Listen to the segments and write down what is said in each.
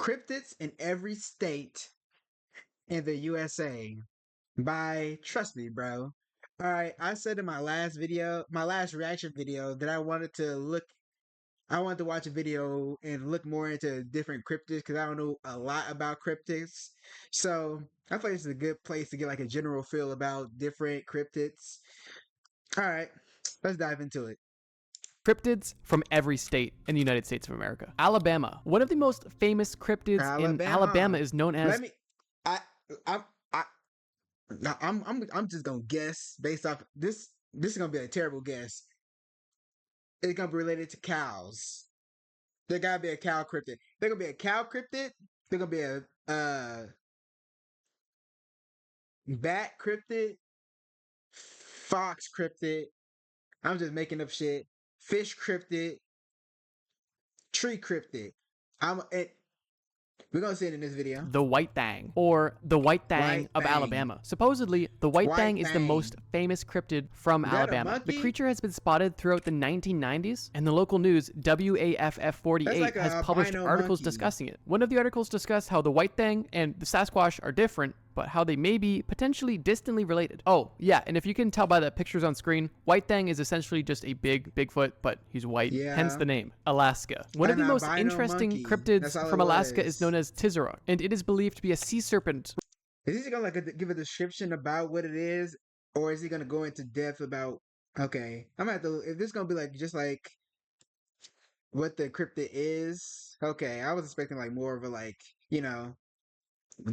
Cryptids in Every State in the USA by Trust Me, Bro. All right, I said in my last reaction video, that I wanted to watch a video and look more into different cryptids because I don't know a lot about cryptids. So I thought this is a good place to get like a general feel about different cryptids. All right, let's dive into it. Cryptids from every state in the United States of America. Alabama. One of the most famous cryptids in Alabama Alabama. is known Let as me. I. I. Now, I'm just gonna guess based off this. This is gonna be a terrible guess. It's gonna be related to cows. There gotta be a cow cryptid. There gonna be a cow cryptid. There gonna be a bat cryptid, fox cryptid. I'm just making up shit. Fish cryptid, tree cryptid. We're gonna see it in this video. the White Thang, or the White Thang White of thing. Alabama. Supposedly, the White White Thang is the thing. most famous cryptid from Is that a Alabama. The monkey? creature has been spotted throughout the 1990s, and the local news, WAFF That's 48, like has a published albino articles monkey. discussing it. One of the articles discussed how the White Thang and the Sasquatch are different, but how they may be potentially distantly related. Oh, yeah, and if you can tell by the pictures on screen, White Thang is essentially just a big Bigfoot, but he's white, hence Yeah, the name. Alaska. One of an the most albino interesting monkey. That's cryptids all it from Alaska is was. known as Tizarok, and it is believed to be a sea serpent. Is he gonna like give a description about what it is, or is he gonna go into depth about? Okay, I'm gonna have to. If this is gonna be like just like what the cryptid is, okay, I was expecting like more of a like you know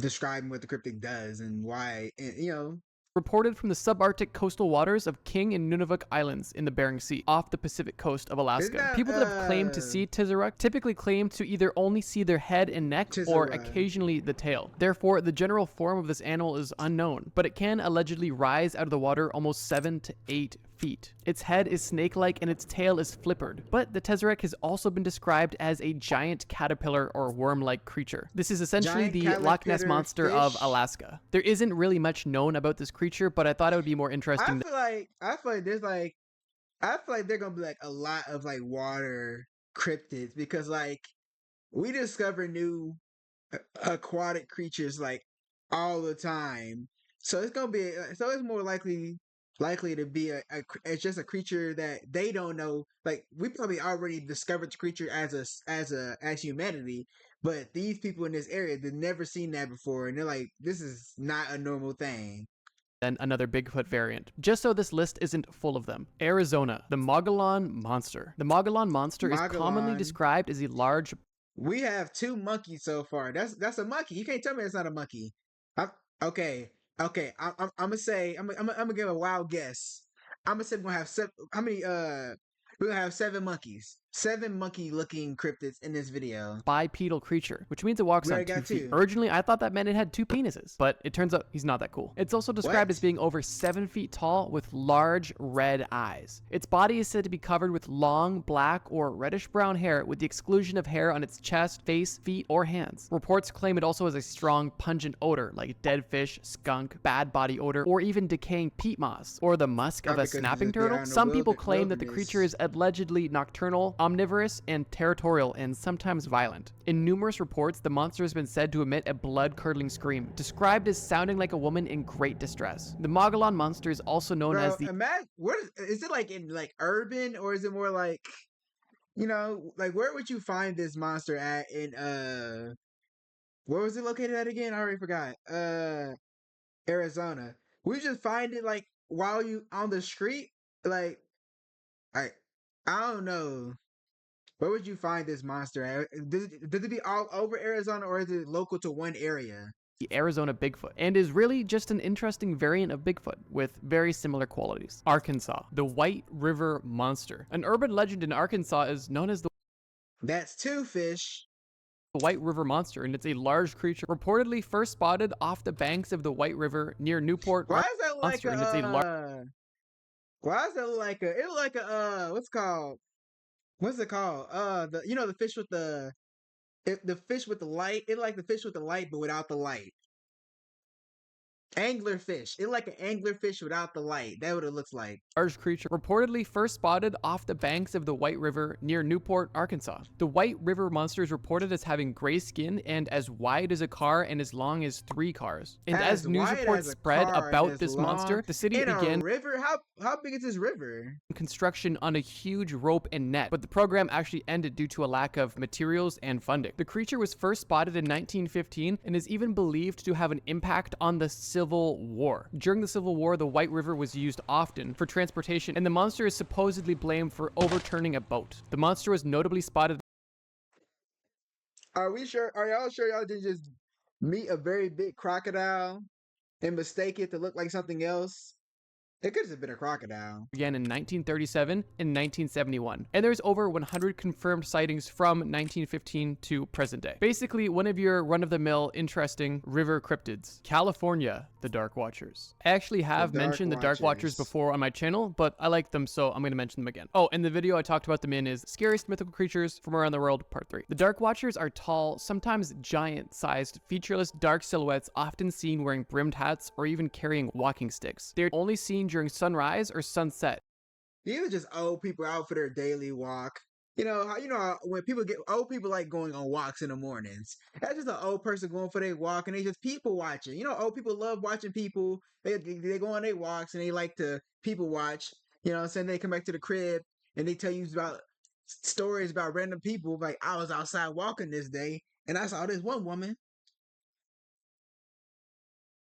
describing what the cryptid does and why, and, Reported from the subarctic coastal waters of King and Nunavut Islands in the Bering Sea, off the Pacific coast of isn't Alaska. that People that have claimed to see Tizarok typically claim to either only see their head and neck or Chisora? occasionally the tail. Therefore, the general form of this animal is unknown, but it can allegedly rise out of the water almost 7 to 8 feet. Its head is snake-like and its tail is flippered, but the Tezeract has also been described as a giant caterpillar or worm-like creature. This is essentially Giant the Loch Ness caterpillar Monster of fish. Alaska. There isn't really much known about this creature, but I thought it would be more interesting. I feel like there's like I feel like there's gonna be like a lot of like water cryptids because like we discover new aquatic creatures like all the time. So it's gonna be so it's more likely to be it's just a creature that they don't know. Like we probably already discovered the creature as humanity, but these people in this area they've never seen that before, and they're like, this is not a normal thing. Than another Bigfoot variant. Just so this list isn't full of them. Arizona, the Mogollon Monster. The Mogollon Monster is commonly Magellan. described as a large. We have two monkeys so far. That's a monkey. You can't tell me it's not a monkey. I, okay, okay. I'm gonna say I'm gonna give a wild guess. I'm gonna say we're gonna have seven. How many? We're gonna have seven monkeys. Seven monkey-looking cryptids in this video. Bipedal creature, which means it walks We on already 2 got feet. two. Originally, I thought that meant it had 2 penises, but it turns out he's not that cool. It's also described as What? being over 7 feet tall with large red eyes. Its body is said to be covered with long, black, or reddish brown hair with the exclusion of hair on its chest, face, feet, or hands. Reports claim it also has a strong, pungent odor like dead fish, skunk, bad body odor, or even decaying peat moss, or the musk of Probably a 'cause it's snapping just there turtle. out in the Some people claim that the wilderness. creature is allegedly nocturnal, omnivorous, and territorial, and sometimes violent. In numerous reports, the monster has been said to emit a blood-curdling scream, described as sounding like a woman in great distress. The Mogollon Monster is also known Bro, as the imagine what is it like in like urban or is it more like like where would you find this monster at in where was it located at again? I already forgot. Arizona. We just find it like while you on the street? Like I I don't know. Where would you find this monster at? Does it be all over Arizona or is it local to one area? Arizona Bigfoot, and is really just an interesting variant of Bigfoot with very similar qualities. Arkansas, the White River Monster. An urban legend in Arkansas is known as the That's two fish. White River Monster, and it's a large creature reportedly first spotted off the banks of the White River near Newport, Why is that like Monster, and it's a large. why is that like a it look like a what's it called? The the fish with the fish with the light. It like the fish with the light but without the light. Anglerfish. It's like an anglerfish without the light. That's what it looks like. Large creature reportedly first spotted off the banks of the White River near Newport, Arkansas. The White River monster is reported as having gray skin and as wide as a car and as long as 3 cars. And as As news wide reports as a spread car and about as this long monster, the city in a began river. How big is this river? construction on a huge rope and net, but the program actually ended due to a lack of materials and funding. The creature was first spotted in 1915 and is even believed to have an impact on the Civil War. During the Civil War, the White River was used often for transportation, and the monster is supposedly blamed for overturning a boat. The monster was notably spotted. Are we sure? Are y'all sure y'all didn't just meet a very big crocodile and mistake it to look like something else? It could have been a crocodile. Began in 1937 and 1971, and there's over 100 confirmed sightings from 1915 to present day. Basically, one of your run-of-the-mill interesting river cryptids. California, the Dark Watchers. I actually have mentioned the Dark Watchers before on my channel, but I like them, so I'm going to mention them again. Oh, and the video I talked about them in is Scariest Mythical Creatures from Around the World, Part 3. The Dark Watchers are tall, sometimes giant-sized, featureless dark silhouettes often seen wearing brimmed hats or even carrying walking sticks. They're only seen during sunrise or sunset. These are just old people out for their daily walk. How when people get old people like going on walks in the mornings. That's just an old person going for their walk and they just people watching. Old people love watching people. They go on their walks and they like to people watch. You know what I'm saying? They come back to the crib and they tell you about stories about random people. Like, I was outside walking this day and I saw this one woman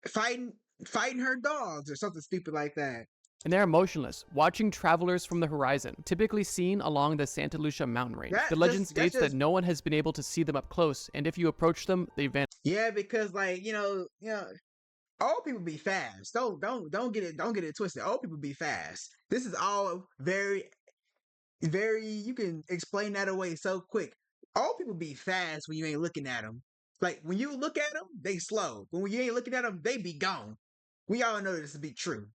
fighting fighting her dogs or something stupid like that. And they are motionless, watching travelers from the horizon, typically seen along the Santa Lucia mountain range. The legend states that no one has been able to see them up close, and if you approach them, they vanish. Yeah, because old people be fast. Don't get it twisted. Old people be fast. This is all very, very. You can explain that away so quick. Old people be fast when you ain't looking at them. Like when you look at them, they slow. But when you ain't looking at them, they be gone. We all know this to be true.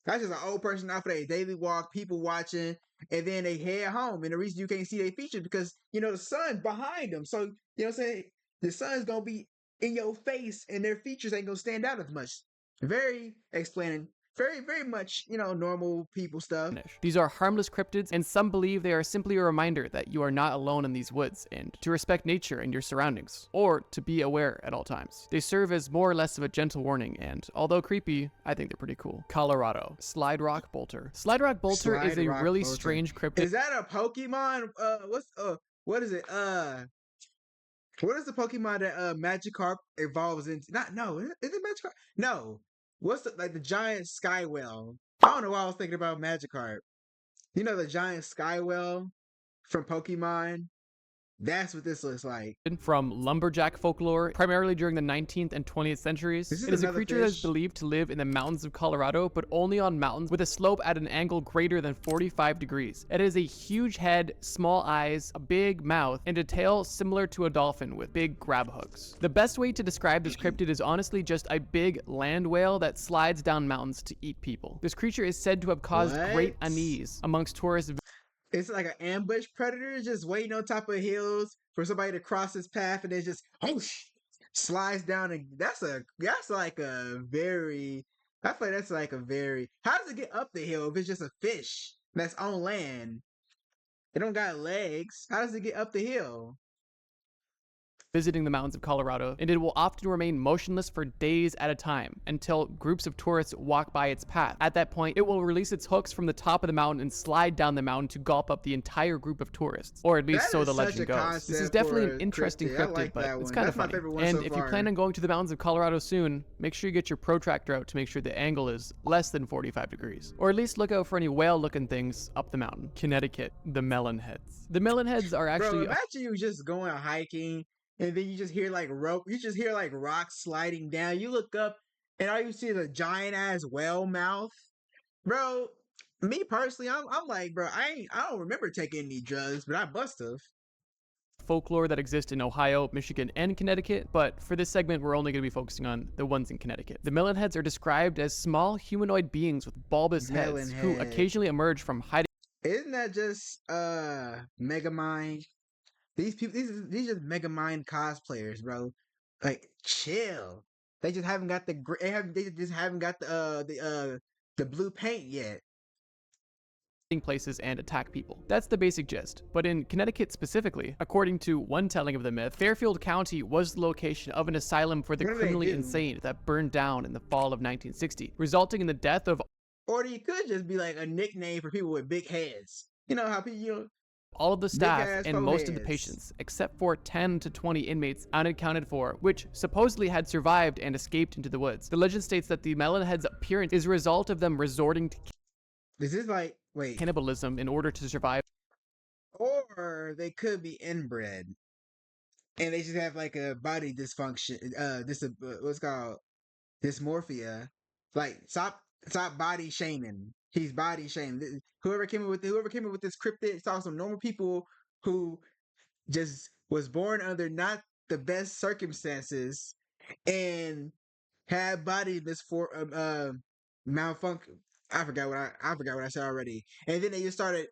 That's just an old person out for their daily walk, people watching, and then they head home. And the reason you can't see their features because the sun's behind them. So what I'm saying? The sun's gonna be in your face, and their features ain't gonna stand out as much. Very explaining, very, very much, normal people stuff. These are harmless cryptids, and some believe they are simply a reminder that you are not alone in these woods, and to respect nature and your surroundings, or to be aware at all times. They serve as more or less of a gentle warning, and although creepy, I think they're pretty cool. Colorado, Slide Rock Bolter. Slide Rock Bolter is a really strange cryptid. Is that a Pokemon? What is it? What is the Pokemon that Magikarp evolves into? Is it Magikarp? No. What's the giant Skywell? I don't know why I was thinking about Magikarp. The giant Skywell from Pokemon? That's what this looks like. From lumberjack folklore, primarily during the 19th and 20th centuries. It is a creature that is believed to live in the mountains of Colorado, but only on mountains with a slope at an angle greater than 45 degrees. It has a huge head, small eyes, a big mouth, and a tail similar to a dolphin with big grab hooks. The best way to describe this cryptid is honestly just a big land whale that slides down mountains to eat people. This creature is said to have caused great unease amongst tourists. It's like an ambush predator just waiting on top of hills for somebody to cross his path and then just slides down. And that's like a very, I feel like that's like a very, how does it get up the hill if it's just a fish that's on land? It don't got legs. How does it get up the hill? Visiting the mountains of Colorado, and it will often remain motionless for days at a time until groups of tourists walk by its path. At that point, it will release its hooks from the top of the mountain and slide down the mountain to gulp up the entire group of tourists, or at least so the legend goes. This is definitely an interesting cryptid, but it's kind of funny. And if you plan on going to the mountains of Colorado soon, make sure you get your protractor out to make sure the angle is less than 45 degrees, or at least look out for any whale-looking things up the mountain. Connecticut, the melonheads. The melonheads are actually. Bro, imagine you just going hiking. And then you just hear like rocks sliding down. You look up and all you see is a giant ass whale mouth. Bro, me personally, I'm like, bro, I don't remember taking any drugs, but I must have. Folklore that exists in Ohio, Michigan, and Connecticut, but for this segment, we're only going to be focusing on the ones in Connecticut. The melonheads are described as small humanoid beings with bulbous heads who occasionally emerge from hiding. Isn't that just Megamind? These people, these are just Megamind cosplayers, bro. Like, chill. They just haven't got they just haven't got the blue paint yet. Places and attack people. That's the basic gist. But in Connecticut specifically, according to one telling of the myth, Fairfield County was the location of an asylum for the What do they criminally do? insane that burned down in the fall of 1960, resulting in the death of Or you could just be like a nickname for people with big heads. You know how people, all of the big staff ass and most of the foreheads. patients, except for 10 to 20 inmates unaccounted for, which supposedly had survived and escaped into the woods. The legend states that the Melonheads' appearance is a result of them resorting to This is like, wait, cannibalism in order to survive. or they could be inbred and they just have like a body dysfunction. What's called dysmorphia. Like, stop body shaming. He's body shaming. Whoever came up with this cryptid saw some normal people who just was born under not the best circumstances and had body malfunction. I forgot what I said already. And then they just started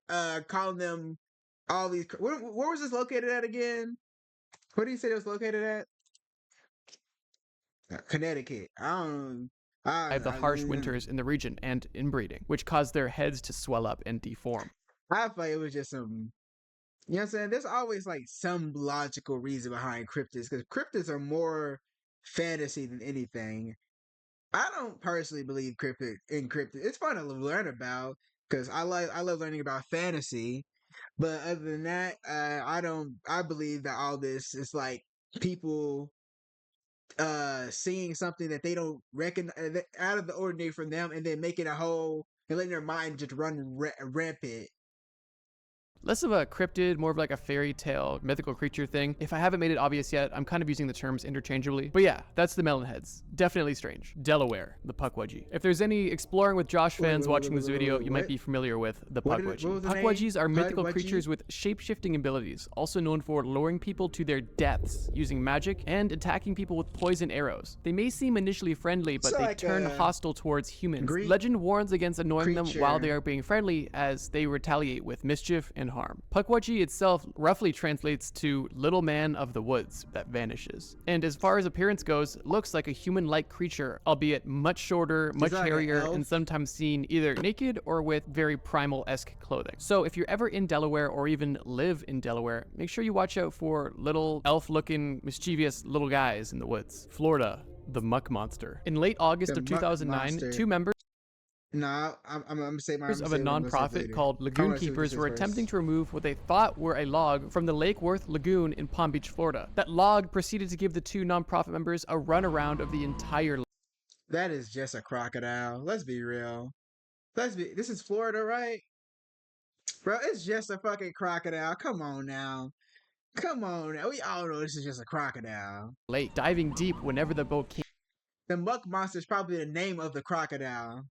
calling them all these. Where was this located at again? What did you say it was located at? Connecticut. I don't. The harsh winters in the region and inbreeding, which caused their heads to swell up and deform. I feel like it was just some. You know what I'm saying? There's always like some logical reason behind cryptids because cryptids are more fantasy than anything. I don't personally believe in cryptid. It's fun to learn about because I love learning about fantasy. But other than that, I don't. I believe that all this is like people seeing something that they don't recognize out of the ordinary from them, and then making a whole and letting their mind just run rampant. Less of a cryptid, more of like a fairy tale, mythical creature thing. If I haven't made it obvious yet, I'm kind of using the terms interchangeably. But yeah, that's the Melonheads. Definitely strange. Delaware, the Pukwudgie. If there's any Exploring with Josh fans watching this video, you might be familiar with the Pukwudgie. Pukwudgies are mythical creatures with shape-shifting abilities, also known for luring people to their deaths using magic and attacking people with poison arrows. They may seem initially friendly, but they turn hostile towards humans. Legend warns against annoying them while they are being friendly, as they retaliate with mischief and harm. Pukwudgie itself roughly translates to little man of the woods that vanishes. And as far as appearance goes, looks like a human-like creature, albeit much shorter, much hairier, and sometimes seen either naked or with very primal-esque clothing. So if you're ever in Delaware or even live in Delaware, make sure you watch out for little elf-looking, mischievous little guys in the woods. Florida, the Muck Monster. In late August of 2009, two members No, I'm gonna say my. of a non-profit called Lagoon Keepers were attempting to remove what they thought were a log from the Lake Worth Lagoon in Palm Beach, Florida. That log proceeded to give the two non-profit members a runaround of the entire lake. That is just a crocodile. Let's be real. This is Florida, right? Bro, it's just a fucking crocodile. Come on now. Come on now. We all know this is just a crocodile. Diving deep whenever the boat came The Muck Monster is probably the name of the crocodile.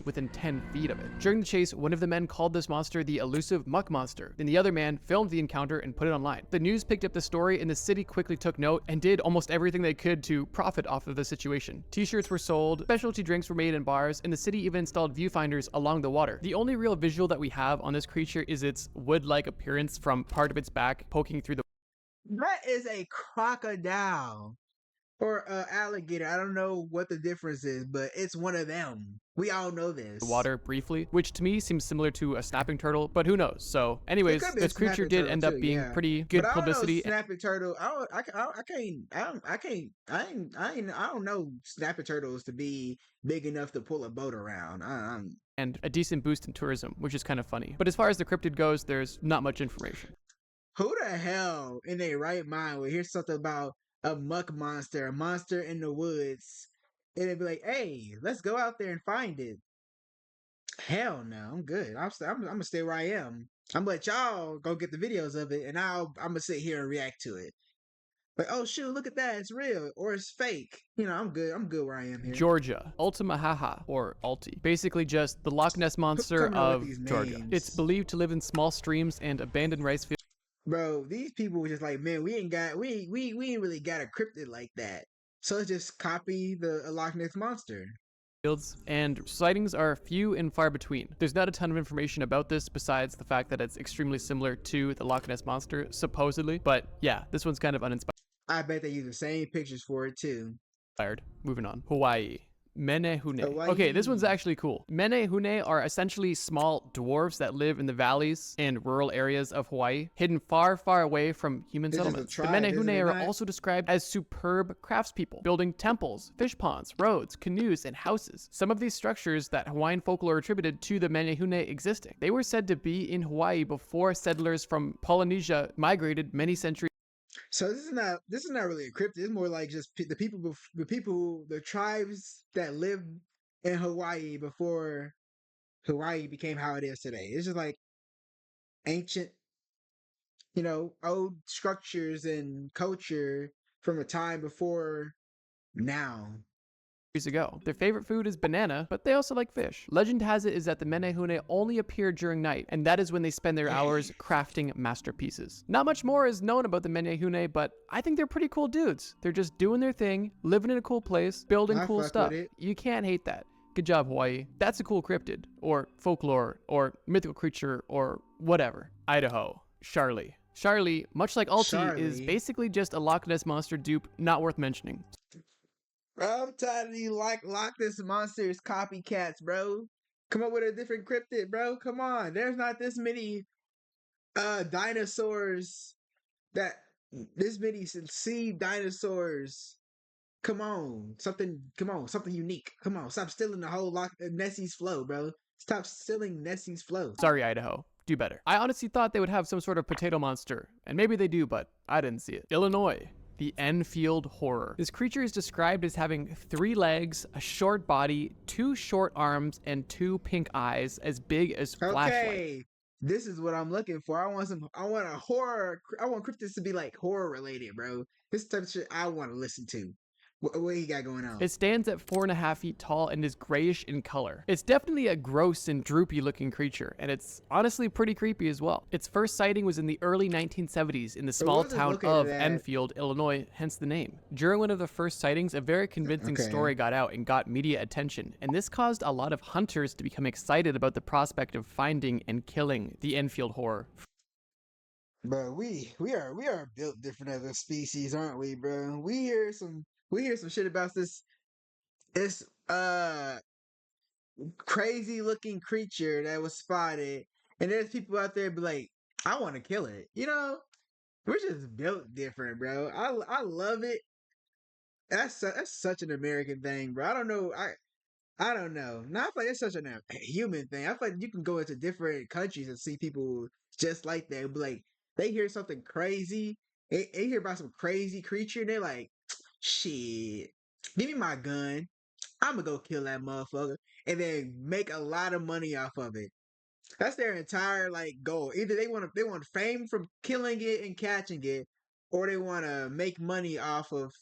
Within 10 feet of it. During the chase, one of the men called this monster the elusive Muck Monster, and the other man filmed the encounter and put it online. The news picked up the story, and the city quickly took note and did almost everything they could to profit off of the situation. T-shirts were sold, specialty drinks were made in bars, and the city even installed viewfinders along the water. The only real visual that we have on this creature is its wood-like appearance from part of its back poking through the That is a crocodile. Or alligator. I don't know what the difference is, but it's one of them. We all know this. Water briefly, which to me seems similar to a snapping turtle, but who knows? So, anyways, this creature did end up being pretty good publicity. Snapping turtle. I don't know snapping turtles to be big enough to pull a boat around. And a decent boost in tourism, which is kind of funny. But as far as the cryptid goes, there's not much information. Who the hell in their right mind would hear something about a muck monster, a monster in the woods, and it'd be like, hey, let's go out there and find it? Hell no, I'm good. I'm gonna stay where I am. I'm gonna let y'all go get the videos of it, and I'm gonna sit here and react to it. Like, oh shoot, look at that, it's real or it's fake. You know, I'm good where I am here. Georgia, Altamahaha, or Alti. Basically just the Loch Ness Monster of Georgia. It's believed to live in small streams and abandoned rice fields. Bro, these people were just like, man, we ain't really got a cryptid like that. So let's just copy the Loch Ness Monster. And sightings are few and far between. There's not a ton of information about this besides the fact that it's extremely similar to the Loch Ness Monster, supposedly. But yeah, this one's kind of uninspired. I bet they use the same pictures for it too. Moving on. Hawaii. Menehune. Okay, this one's Hawaii. actually cool. Menehune are essentially small dwarves that live in the valleys and rural areas of Hawaii, hidden far, far away from human This is a settlements. The tribe, isn't Menehune it are not? also described as superb craftspeople, building temples, fish ponds, roads, canoes, and houses. Some of these structures that Hawaiian folklore attributed to the Menehune existing. They were said to be in Hawaii before settlers from Polynesia migrated many centuries. So this is not really a cryptid. It's more like just the tribes that lived in Hawaii before Hawaii became how it is today. It's just like ancient, old structures and culture from a time before now. Ago. Their favorite food is banana, but they also like fish. Legend has it is that the Menehune only appear during night, and that is when they spend their hours crafting masterpieces. Not much more is known about the Menehune, but I think they're pretty cool dudes. They're just doing their thing, living in a cool place, building I cool fuck with stuff. it. You can't hate that. Good job, Hawaii. That's a cool cryptid, or folklore, or mythical creature, or whatever. Idaho. Charlie. Charlie, much like Alti, is Charlie. basically just a Loch Ness Monster dupe not worth mentioning. Bro, I'm tired of you like Loch Ness Monsters copycats, bro. Come up with a different cryptid, bro. Come on. There's not this many dinosaurs that this many sea dinosaurs. Come on, something unique. Come on, stop stealing the whole Nessie's flow, bro. Stop stealing Nessie's flow. Sorry, Idaho. Do better. I honestly thought they would have some sort of potato monster, and maybe they do, but I didn't see it. Illinois. The Enfield Horror. This creature is described as having 3 legs, a short body, 2 short arms, and 2 pink eyes as big as flashlights. Okay, this is what I'm looking for. I want a horror. I want cryptids to be like horror related, bro. This type of shit I want to listen to. What you got going on? It stands at 4.5 feet tall and is grayish in color. It's definitely a gross and droopy looking creature, and it's honestly pretty creepy as well. Its first sighting was in the early 1970s in the small town of Enfield, Illinois, hence the name. During one of the first sightings, a very convincing story got out and got media attention, and this caused a lot of hunters to become excited about the prospect of finding and killing the Enfield Horror. Bro, we are built different as a species, aren't we, bro? We hear some shit about this crazy looking creature that was spotted, and there's people out there be like, I want to kill it. We're just built different, bro. I love it. That's such an American thing, bro. I don't know. Not feel like it's such a human thing. I feel like you can go into different countries and see people just like that. Be like, they hear something crazy, they hear about some crazy creature, and they're like, shit, give me my gun. I'm gonna go kill that motherfucker and then make a lot of money off of it. That's their entire like goal. Either they want fame from killing it and catching it, or they want to make money off of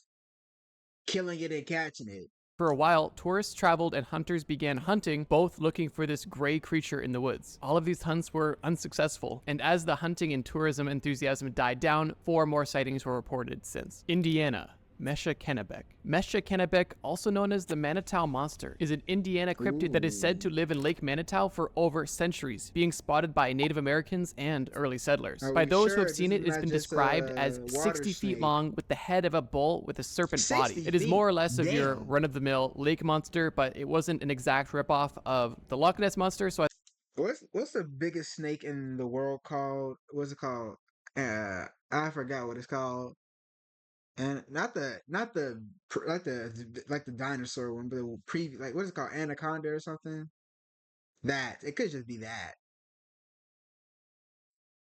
killing it and catching it. For a while, tourists traveled and hunters began hunting, both looking for this gray creature in the woods. All of these hunts were unsuccessful, and as the hunting and tourism enthusiasm died down, 4 more sightings were reported since. Indiana. Mesha Kennebec. Mesha Kennebec, also known as the Manitow Monster, is an Indiana cryptid that is said to live in Lake Manitow for over centuries, being spotted by Native Americans and early settlers. By those who have seen it, it's been described as 60 feet long with the head of a bull with a serpent body. It is more or less of your run-of-the-mill lake monster, but it wasn't an exact ripoff of the Loch Ness Monster, so What's the biggest snake in the world called? What's it called? I forgot what it's called. And not the like the dinosaur one, but the previous, like, what's it called, anaconda or something. That it could just be that,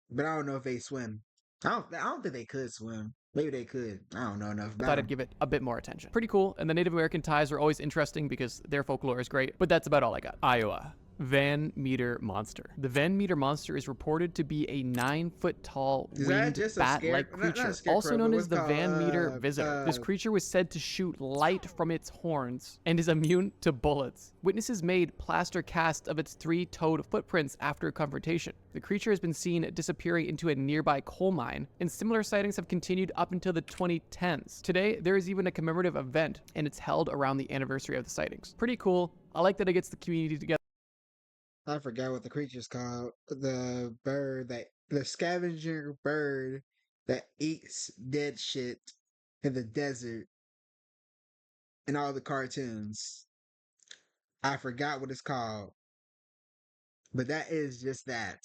but I don't know if they swim. I don't think they could swim. Maybe they could. I don't know enough I about thought I'd them. give it a bit more attention. Pretty cool, and the Native American ties are always interesting because their folklore is great, but that's about all I got. Iowa. Van Meter Monster. The Van Meter Monster is reported to be a 9-foot tall winged bat-like creature, also known as the Van Meter Visitor. This creature was said to shoot light from its horns and is immune to bullets. Witnesses made plaster casts of its 3-toed footprints after a confrontation. The creature has been seen disappearing into a nearby coal mine, and similar sightings have continued up until the 2010s. Today, there is even a commemorative event, and it's held around the anniversary of the sightings. Pretty cool. I like that it gets the community together. I forgot what the creature's called. The scavenger bird that eats dead shit in the desert. in all the cartoons. I forgot what it's called, but that is just that.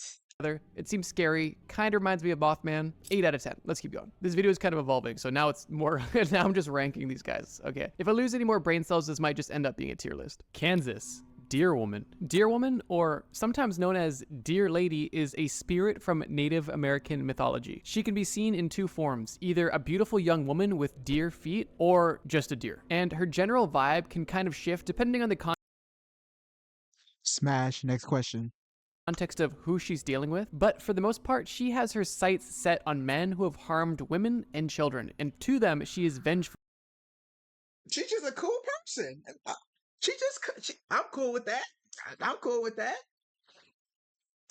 It seems scary, kind of reminds me of Mothman. 8 out of 10. Let's keep going. This video is kind of evolving, so now it's more, now I'm just ranking these guys. Okay. If I lose any more brain cells, this might just end up being a tier list. Kansas. Deer Woman. Deer Woman, or sometimes known as Deer Lady, is a spirit from Native American mythology. She can be seen in two forms, either a beautiful young woman with deer feet or just a deer. And her general vibe can kind of shift depending on the Smash. Next question. context of who she's dealing with, but for the most part, she has her sights set on men who have harmed women and children, and to them, she is vengeful. She's just a cool person. I'm cool with that. I'm cool with that.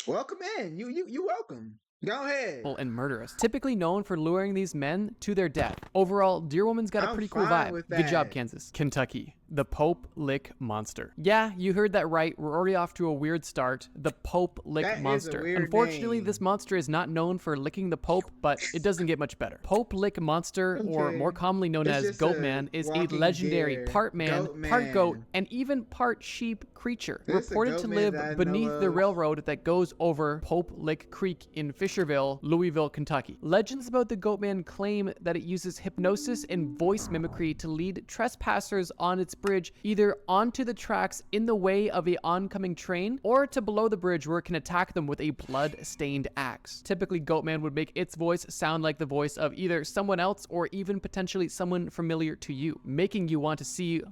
Welcome in. You welcome. Go ahead. And murderous, typically known for luring these men to their death. Overall, Deer Woman's got a pretty cool vibe. Good job, Kansas. Kentucky. The Pope Lick Monster. Yeah, you heard that right. We're already off to a weird start. The Pope Lick Monster. Unfortunately, this monster is not known for licking the Pope, but it doesn't get much better. Pope Lick Monster, or more commonly known as Goatman, is a legendary part man, part goat, and even part sheep creature. Reported to live beneath the railroad that goes over Pope Lick Creek in Fisherville, Louisville, Kentucky. Legends about the Goatman claim that it uses hypnosis and voice mimicry to lead trespassers on its bridge either onto the tracks in the way of a oncoming train or to below the bridge where it can attack them with a blood-stained axe. Typically, Goatman would make its voice sound like the voice of either someone else or even potentially someone familiar to you, making you want to see.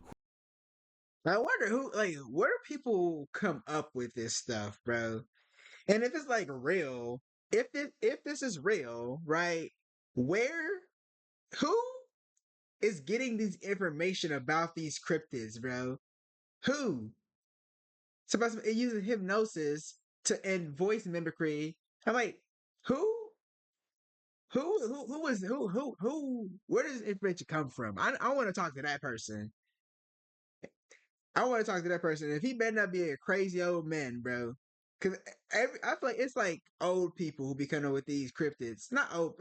I wonder where do people come up with this stuff, bro? And if it's like real, if this is real, right? Where, who is getting these information about these cryptids, bro? Who? Supposed to be using hypnosis and voice mimicry. I'm like, who? Who? Where does this information come from? I want to talk to that person. I want to talk to that person. If he better not be a crazy old man, bro. Cause I feel like it's like old people who be coming up with these cryptids. Not old.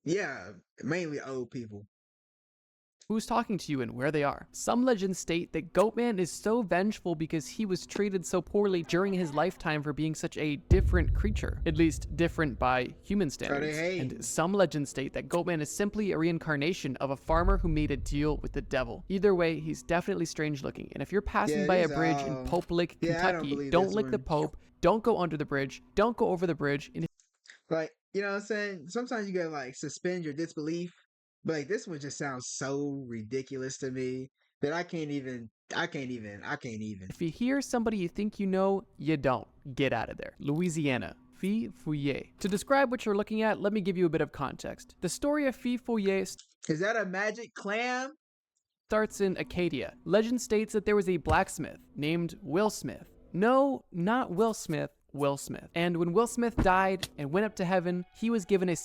Yeah, mainly old people. Who's talking to you and where they are. Some legends state that Goatman is so vengeful because he was treated so poorly during his lifetime for being such a different creature, at least different by human standards. And some legends state that Goatman is simply a reincarnation of a farmer who made a deal with the devil. Either way, he's definitely strange looking. And if you're passing by a bridge in Pope Lick, Kentucky, don't lick the Pope, don't go under the bridge, don't go over the bridge. And like, you know what I'm saying? Sometimes you gotta like suspend your disbelief. But like this one just sounds so ridiculous to me that I can't even. If you hear somebody you think you know, you don't. Get out of there. Louisiana. Fille Fouillée. To describe what you're looking at, let me give you a bit of context. The story of Fille Fouillée is that a magic clam? Starts in Acadia. Legend states that there was a blacksmith named Will Smith. No, not Will Smith, Will Smith. And when Will Smith died and went up to heaven, he was given a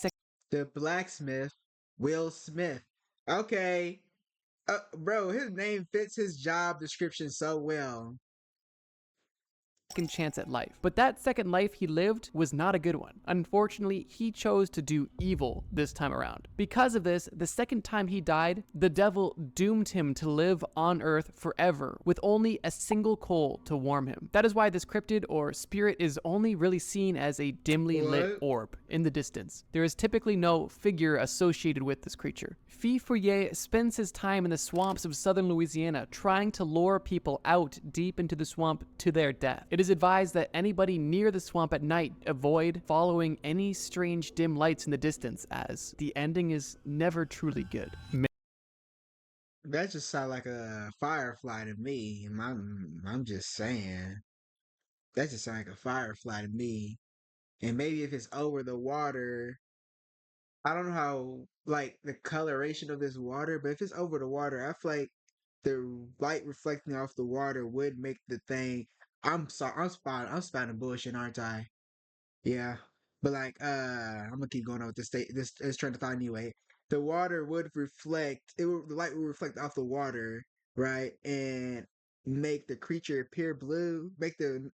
The blacksmith, Will Smith. Okay. Bro, his name fits his job description so well. Second chance at life. But that second life he lived was not a good one. Unfortunately, he chose to do evil this time around. Because of this, the second time he died, the devil doomed him to live on Earth forever with only a single coal to warm him. That is why this cryptid or spirit is only really seen as a dimly lit orb in the distance. There is typically no figure associated with this creature. Fille Fouillée spends his time in the swamps of southern Louisiana trying to lure people out deep into the swamp to their death. It is advised that anybody near the swamp at night avoid following any strange dim lights in the distance, as the ending is never truly good. That just sounds like a firefly to me. I'm just saying. That just sounds like a firefly to me. And maybe if it's over the water, I don't know how like the coloration of this water, but if it's over the water, I feel like the light reflecting off the water would make the thing. I'm sorry, I'm spouting bullshit, aren't I? Yeah. But like I'm gonna keep going on with this trying to find anyway. The water would reflect the light would reflect off the water, right? And make the creature appear blue. Make the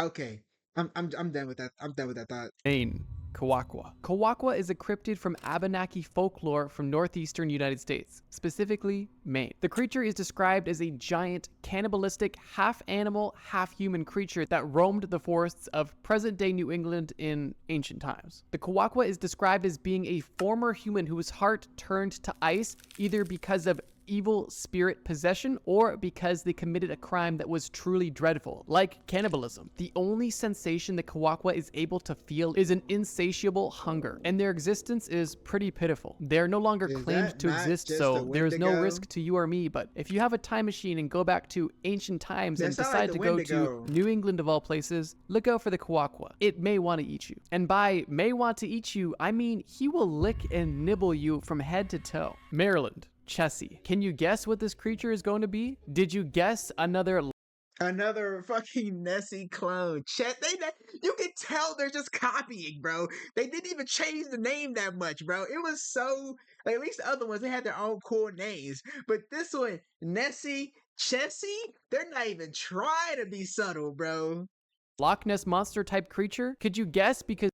okay. I'm done with that. I'm done with that thought. Maine. Kawakwa. Kawakwa is a cryptid from Abenaki folklore from northeastern United States, specifically Maine. The creature is described as a giant, cannibalistic, half-animal, half-human creature that roamed the forests of present-day New England in ancient times. The Kawakwa is described as being a former human whose heart turned to ice either because of evil spirit possession or because they committed a crime that was truly dreadful, like cannibalism. The only sensation the Kawakwa is able to feel is an insatiable hunger, and their existence is pretty pitiful. They are no longer Is claimed that to not exist, just so a there is no Wendigo? risk to you or me, but if you have a time machine and go back to ancient times and That sound like decide the to go to Wendigo. New England of all places, look out for the Kawakwa. It may want to eat you. And by may want to eat you, I mean he will lick and nibble you from head to toe. Maryland. Chessie. Can you guess what this creature is going to be? Did you guess another Another fucking Nessie clone. Chet, you can tell they're just copying, bro. They didn't even change the name that much, bro. It was so like, at least the other ones they had their own cool names, but this one, Nessie, Chessie, they're not even trying to be subtle, bro. Loch Ness monster type creature? Could you guess? Because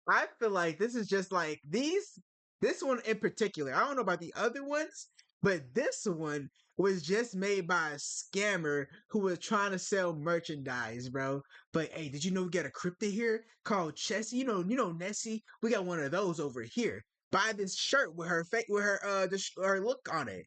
I feel like this is just like this one in particular. I don't know about the other ones, but this one was just made by a scammer who was trying to sell merchandise, bro. But hey, did you know we got a cryptid here called Chessie? You know Nessie. We got one of those over here. Buy this shirt with her her look on it.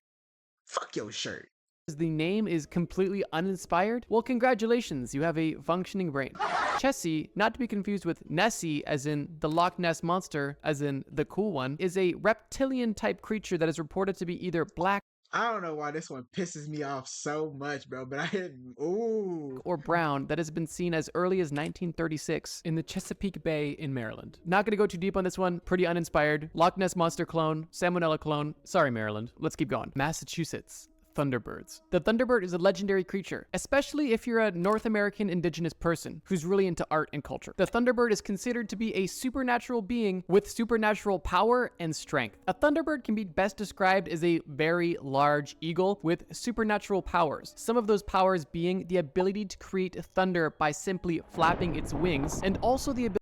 Fuck your shirt. the name is completely uninspired, well, congratulations, you have a functioning brain. Chessie, not to be confused with Nessie, as in the Loch Ness monster, as in the cool one, is a reptilian type creature that is reported to be either black I don't know why this one pisses me off so much, bro. But I didn't. Ooh. or brown that has been seen as early as 1936 in the Chesapeake Bay in Maryland. Not gonna go too deep on this one, pretty uninspired. Loch Ness monster clone, salmonella clone. Sorry, Maryland. Let's keep going. Massachusetts. Thunderbirds. The Thunderbird is a legendary creature, especially if you're a North American indigenous person who's really into art and culture. The Thunderbird is considered to be a supernatural being with supernatural power and strength. A Thunderbird can be best described as a very large eagle with supernatural powers. Some of those powers being the ability to create thunder by simply flapping its wings, and also the ability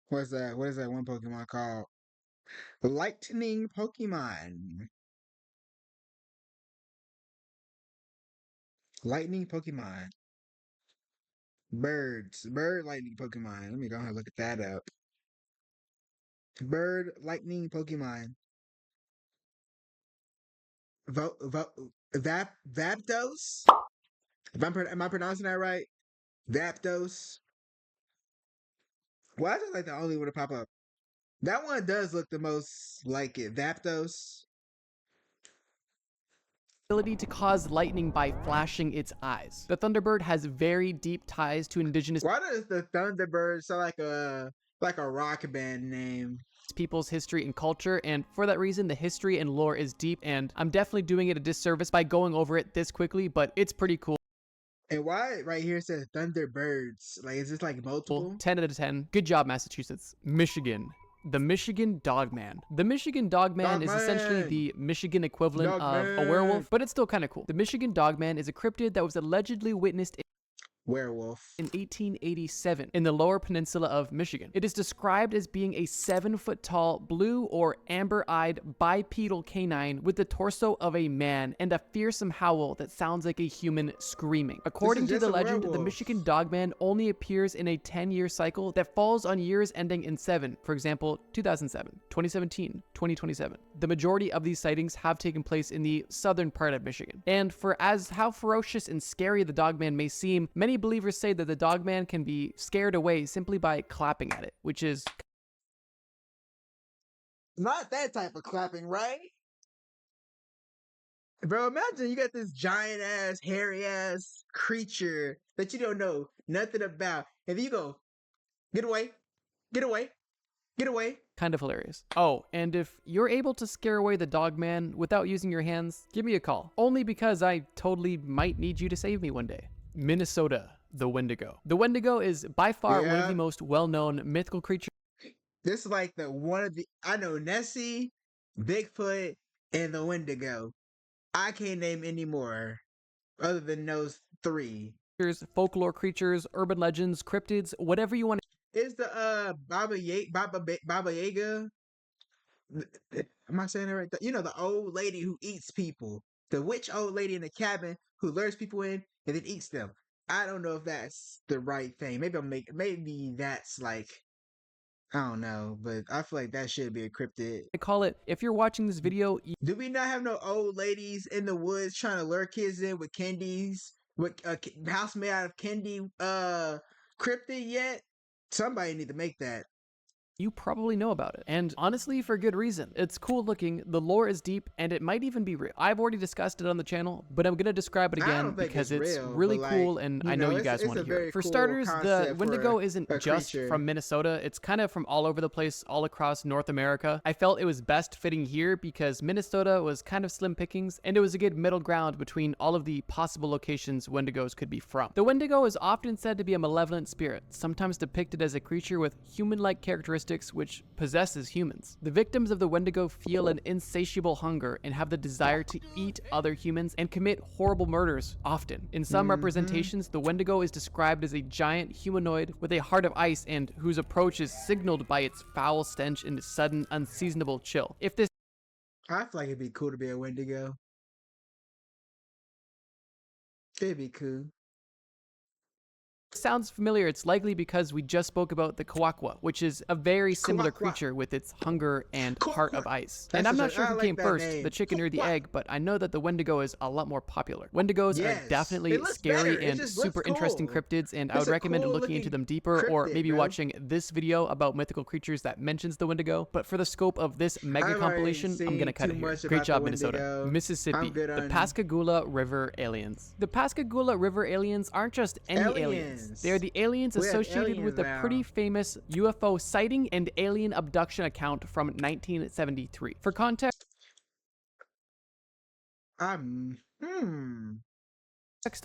What's that? What is that one Pokemon called? Lightning Pokemon. Lightning Pokemon. Birds. Bird lightning Pokemon. Let me go ahead and look at that up. Bird lightning Pokemon. Vapdos? Am I pronouncing that right? Vapdos. Why is it like the only one to pop up? That one does look the most like it. Vapdos. to cause lightning by flashing its eyes. The Thunderbird has very deep ties to indigenous Why does the Thunderbird sound like a rock band name? people's history and culture, and for that reason the history and lore is deep, and I'm definitely doing it a disservice by going over it this quickly, but it's pretty cool. And why right here it says Thunderbirds? Like, is this like multiple? 10 out of 10. Good job, Massachusetts. Michigan. The Michigan Dogman. The Michigan Dogman is essentially Dogman! the Michigan equivalent of a Dogman! werewolf, but it's still kind of cool. The Michigan Dogman is a cryptid that was allegedly witnessed Werewolf. in 1887 in the lower peninsula of Michigan. It is described as being a 7-foot-tall, blue or amber-eyed bipedal canine with the torso of a man and a fearsome howl that sounds like a human screaming. According to just the a legend, the werewolf. Michigan Dogman only appears in a 10-year cycle that falls on years ending in 7, for example, 2007, 2017, 2027. The majority of these sightings have taken place in the southern part of Michigan. And for as how ferocious and scary the Dogman may seem, many believers say that the Dogman can be scared away simply by clapping at it, which is Not that type of clapping, right? Bro, imagine you got this giant ass, hairy ass creature that you don't know nothing about. And then you go, get away, get away, get away. kind of hilarious. Oh, and if you're able to scare away the Dogman without using your hands, give me a call. Only because I totally might need you to save me one day. Minnesota, the Wendigo. The Wendigo is by far one of Yeah. the most well-known mythical creatures This is like the one of the I know Nessie, Bigfoot, and the Wendigo. I can't name any more other than those three. folklore creatures, urban legends, cryptids, whatever you want Is the Baba Yaga? Am I saying it right? You know, the old lady who eats people, the witch old lady in the cabin who lures people in and then eats them. I don't know if that's the right thing. Maybe that's like, I don't know, but I feel like that should be a cryptid. to call it. If you're watching this video, Do we not have no old ladies in the woods trying to lure kids in with candies, with a house made out of candy cryptid yet? Somebody need to make that. you probably know about it. And honestly, for good reason. It's cool looking, the lore is deep, and it might even be real. I've already discussed it on the channel, but I'm gonna describe it I again don't think because it's it's real, really but, cool, like, and you I know know, you guys it's want a to hear very it. For cool starters, the concept for Wendigo isn't a just creature. from Minnesota, it's kind of from all over the place, all across North America. I felt it was best fitting here because Minnesota was kind of slim pickings, and it was a good middle ground between all of the possible locations Wendigos could be from. The Wendigo is often said to be a malevolent spirit, sometimes depicted as a creature with human-like characteristics which possesses humans. The victims of the Wendigo feel an insatiable hunger and have the desire to eat other humans and commit horrible murders often. In some representations, the Wendigo is described as a giant humanoid with a heart of ice and whose approach is signaled by its foul stench and sudden, unseasonable chill. If this I feel like it'd be cool to be a Wendigo. It'd be cool. sounds familiar, it's likely because we just spoke about the Kawakwa, which is a very similar Kawakwa. creature with its hunger and heart of Kawakwa. ice. That's And I'm such not a- sure I who like came that first, name. the chicken or the Kawakwa. egg, but I know that the Wendigo is a lot more popular. Wendigos are Yes. definitely It looks scary better. It and just looks super interesting cool. cryptids, and I It's would a recommend cool looking into looking them deeper, or cryptid, maybe bro. watching this video about mythical creatures that mentions the Wendigo. But for the scope of this mega I've already compilation, I'm gonna seen cut too it here. much Great about job, the Minnesota. Wendigo. Mississippi, I'm good the on Pascagoula River aliens. The Pascagoula River aliens aren't just any aliens. They are the aliens We have associated with aliens a pretty now. famous UFO sighting and alien abduction account from 1973. For context, I'm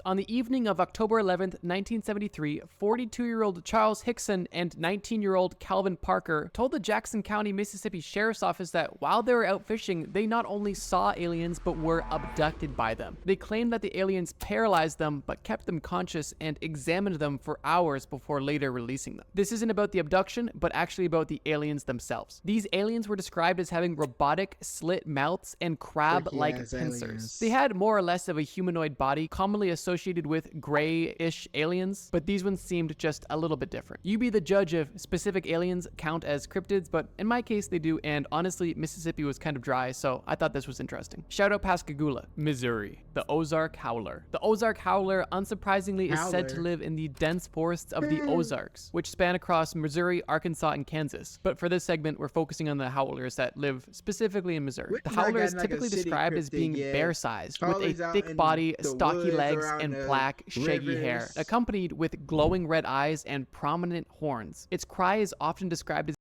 on the evening of October 11th, 1973, 42-year-old Charles Hickson and 19-year-old Calvin Parker told the Jackson County, Mississippi Sheriff's Office that while they were out fishing, they not only saw aliens but were abducted by them. They claimed that the aliens paralyzed them but kept them conscious and examined them for hours before later releasing them. This isn't about the abduction, but actually about the aliens themselves. These aliens were described as having robotic slit mouths and crab-like Freaky-ass pincers. aliens. They had more or less of a humanoid body, commonly associated with gray-ish aliens, but these ones seemed just a little bit different. You be the judge if specific aliens count as cryptids, but in my case they do, and honestly, Mississippi was kind of dry, so I thought this was interesting. Shout out Pascagoula, Missouri, the Ozark Howler. The Ozark Howler, unsurprisingly, is said to Howler. live in the dense forests of the Ozarks, which span across Missouri, Arkansas, and Kansas. But for this segment, we're focusing on the howlers that live specifically in Missouri. We've The not howler is gotten, like, a typically city described as cryptid being yet. bear-sized, with Always a out thick in body, the stocky woods, legs, around and the black, shaggy hair, rivers. accompanied with glowing red eyes and prominent horns. Its cry is often described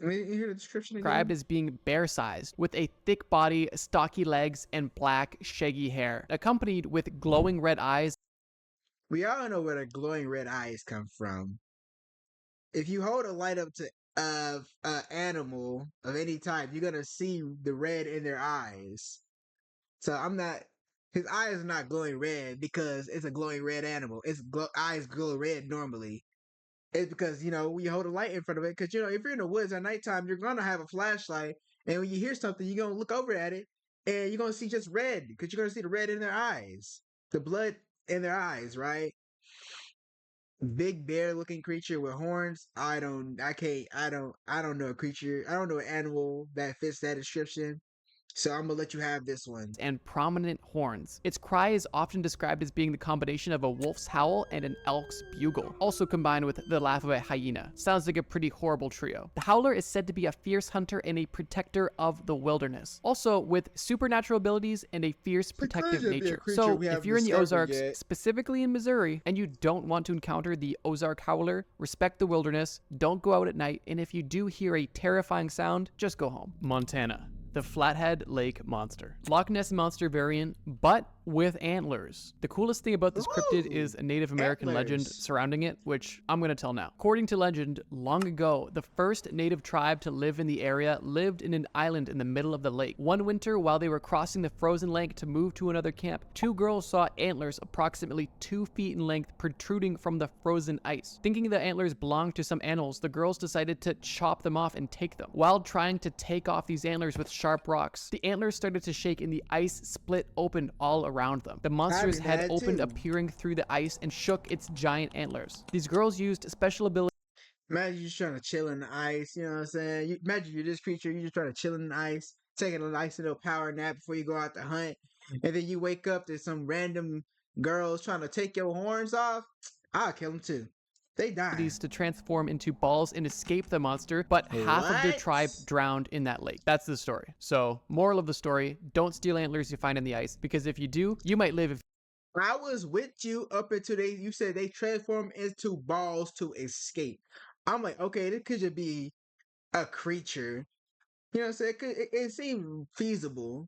You hear the description again? as being bear-sized, with a thick body, stocky legs, and black, shaggy hair, accompanied with glowing red eyes We all know where the glowing red eyes come from. If you hold a light up to animal of any type, you're gonna see the red in their eyes. So I'm not. His eyes are not glowing red because it's a glowing red animal. Its eyes glow red normally. It's because you hold a light in front of it. Because if you're in the woods at nighttime, you're gonna have a flashlight, and when you hear something, you're gonna look over at it, and you're gonna see just red because you're gonna see the red in their eyes, the blood in their eyes, right? Big bear looking creature with horns. I don't know a creature. I don't know an animal that fits that description. So I'm gonna let you have this one. and prominent horns. Its cry is often described as being the combination of a wolf's howl and an elk's bugle, also combined with the laugh of a hyena. Sounds like a pretty horrible trio. The howler is said to be a fierce hunter and a protector of the wilderness, also with supernatural abilities and a fierce protective claims to be a nature. creature So we if haven't you're in the discovered Ozarks, yet. specifically in Missouri, and you don't want to encounter the Ozark howler, respect the wilderness, don't go out at night, and if you do hear a terrifying sound, just go home. Montana, the Flathead Lake Monster. Loch Ness Monster variant, but with antlers. The coolest thing about this cryptid Ooh, is a Native American legend antlers. surrounding it, which I'm going to tell now. According to legend, long ago, the first native tribe to live in the area lived in an island in the middle of the lake. One winter, while they were crossing the frozen lake to move to another camp, two girls saw antlers approximately 2 feet in length protruding from the frozen ice. Thinking the antlers belonged to some animals, the girls decided to chop them off and take them. While trying to take off these antlers with sharp rocks, the antlers started to shake and the ice split open all around them. The monster's I've head had opened, too. appearing through the ice, and shook its giant antlers. These girls used special abilities Imagine you just trying to chill in the ice. You know what I'm saying? Imagine you're this creature. You just trying to chill in the ice, taking a nice little power nap before you go out to hunt, and then you wake up. There's some random girls trying to take your horns off. I'll kill them too. They dying. to transform into balls and escape the monster, but half of their What? tribe drowned in that lake. That's the story. So, moral of the story, don't steal antlers you find in the ice, because if you do, you might live if I was with you up until you said they transform into balls to escape. I'm like, okay, this could just be a creature. You know what I'm saying? It seemed feasible.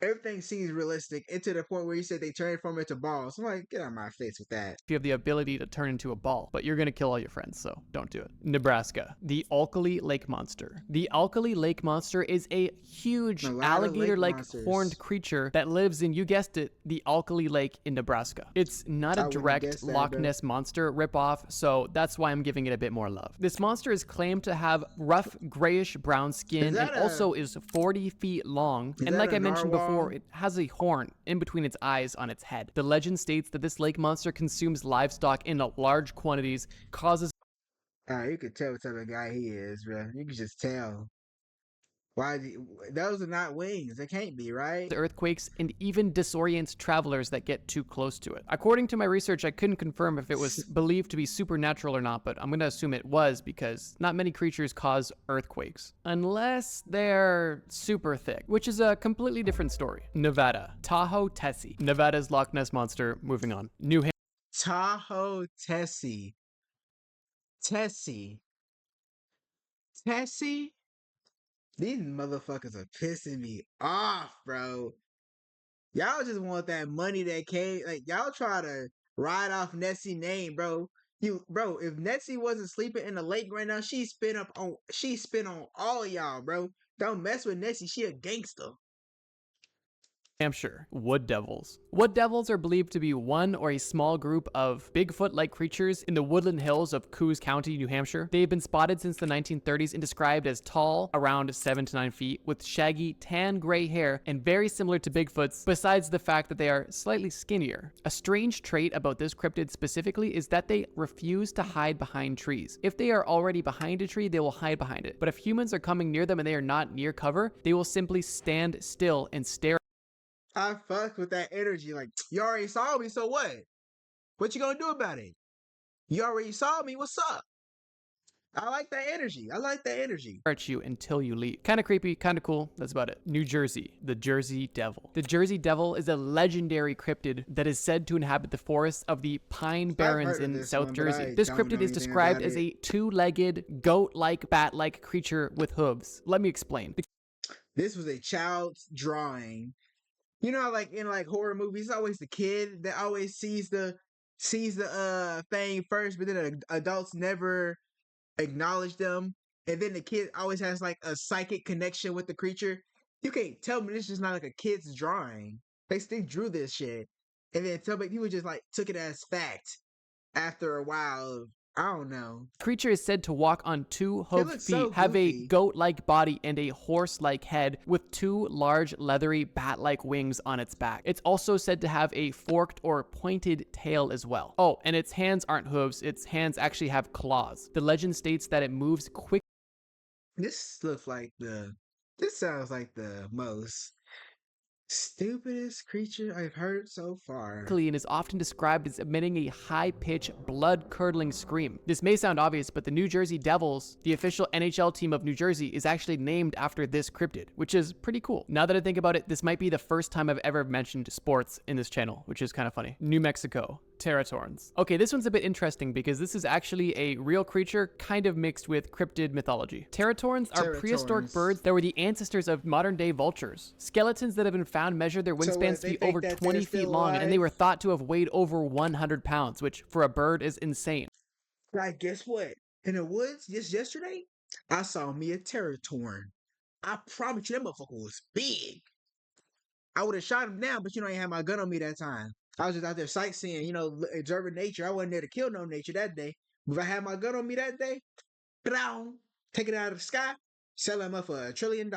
Everything seems realistic, and to the point where you said they transform into balls. I'm like, get out of my face with that. you have the ability to turn into a ball, but you're gonna kill all your friends, so don't do it. Nebraska, the Alkali Lake Monster. The Alkali Lake Monster is a huge A lot of lake alligator-like monsters. horned creature that lives in, you guessed it, the Alkali Lake in Nebraska. It's not I a wouldn't direct guess that, Loch bro. Ness Monster ripoff, so that's why I'm giving it a bit more love. This monster is claimed to have rough grayish-brown skin and that also is 40 feet long, Is and that like a I mentioned narwhal? before, it has a horn in between its eyes on its head. The legend states that this lake monster consumes livestock in large quantities, causes You could tell what type of guy he is, bro. You could just tell. Why? Those are not wings. They can't be, right? earthquakes, and even disorients travelers that get too close to it. According to my research, I couldn't confirm if it was believed to be supernatural or not, but I'm going to assume it was because not many creatures cause earthquakes. Unless they're super thick, which is a completely different story. Nevada. Tahoe Tessie. Nevada's Loch Ness Monster. Moving on. New Hampshire. Tahoe Tessie. Tessie. Tessie? These motherfuckers are pissing me off, bro. Y'all just want that money that came. Like, y'all try to ride off Nessie name, bro. Bro, if Nessie wasn't sleeping in the lake right now, she spin on all of y'all, bro. Don't mess with Nessie. She a gangster. Hampshire, wood devils. Wood devils are believed to be one or a small group of Bigfoot-like creatures in the woodland hills of Coos County, New Hampshire. They have been spotted since the 1930s and described as tall, around 7 to 9 feet, with shaggy tan gray hair and very similar to Bigfoot's, besides the fact that they are slightly skinnier. A strange trait about this cryptid specifically is that they refuse to hide behind trees. If they are already behind a tree, they will hide behind it. But if humans are coming near them and they are not near cover, they will simply stand still and stare I fuck with that energy. Like, you already saw me, so what? What you gonna do about it? You already saw me. What's up? I like that energy. I like that energy. at you until you leave. Kind of creepy, kind of cool. That's about it. New Jersey, the Jersey Devil. The Jersey Devil is a legendary cryptid that is said to inhabit the forests of the Pine Barrens heard of in this South one, but Jersey. I This don't cryptid know is anything described about as it. a two-legged, goat-like, bat-like creature with hooves. Let me explain. The This was a child's drawing. You know, like in like horror movies, it's always the kid that always sees the thing first, but then adults never acknowledge them, and then the kid always has like a psychic connection with the creature. You can't tell me this is not like a kid's drawing. They still drew this shit, and then tell me people just like took it as fact after a while. I don't know. creature is said to walk on two It hooved looks so feet, have a goofy. goat-like body and a horse-like head with two large, leathery, bat-like wings on its back. It's also said to have a forked or pointed tail as well. Oh, and its hands aren't hooves, its hands actually have claws. The legend states that it moves quickly This looks like This sounds like the most stupidest creature I've heard so far. and is often described as emitting a high-pitched, blood-curdling scream. This may sound obvious, but the New Jersey Devils, the official NHL team of New Jersey, is actually named after this cryptid, which is pretty cool. Now that I think about it, this might be the first time I've ever mentioned sports in this channel, which is kind of funny. New Mexico, Teratorns. Okay, this one's a bit interesting because this is actually a real creature kind of mixed with cryptid mythology. Teratorns are prehistoric Teratorns. birds that were the ancestors of modern day vultures. Skeletons that have been found measure their So wingspans what? to They be think over that they're 20 feet still long, and they alive. were thought to have weighed over 100 pounds, which for a bird is insane. Like, guess what? In the woods just yesterday, I saw me a Teratorn. I promise you, that motherfucker was big. I would have shot him down, but I ain't had my gun on me that time. I was just out there sightseeing, observing nature. I wasn't there to kill no nature that day. But if I had my gun on me that day, brown, take it out of the sky, sell them up for $1 trillion.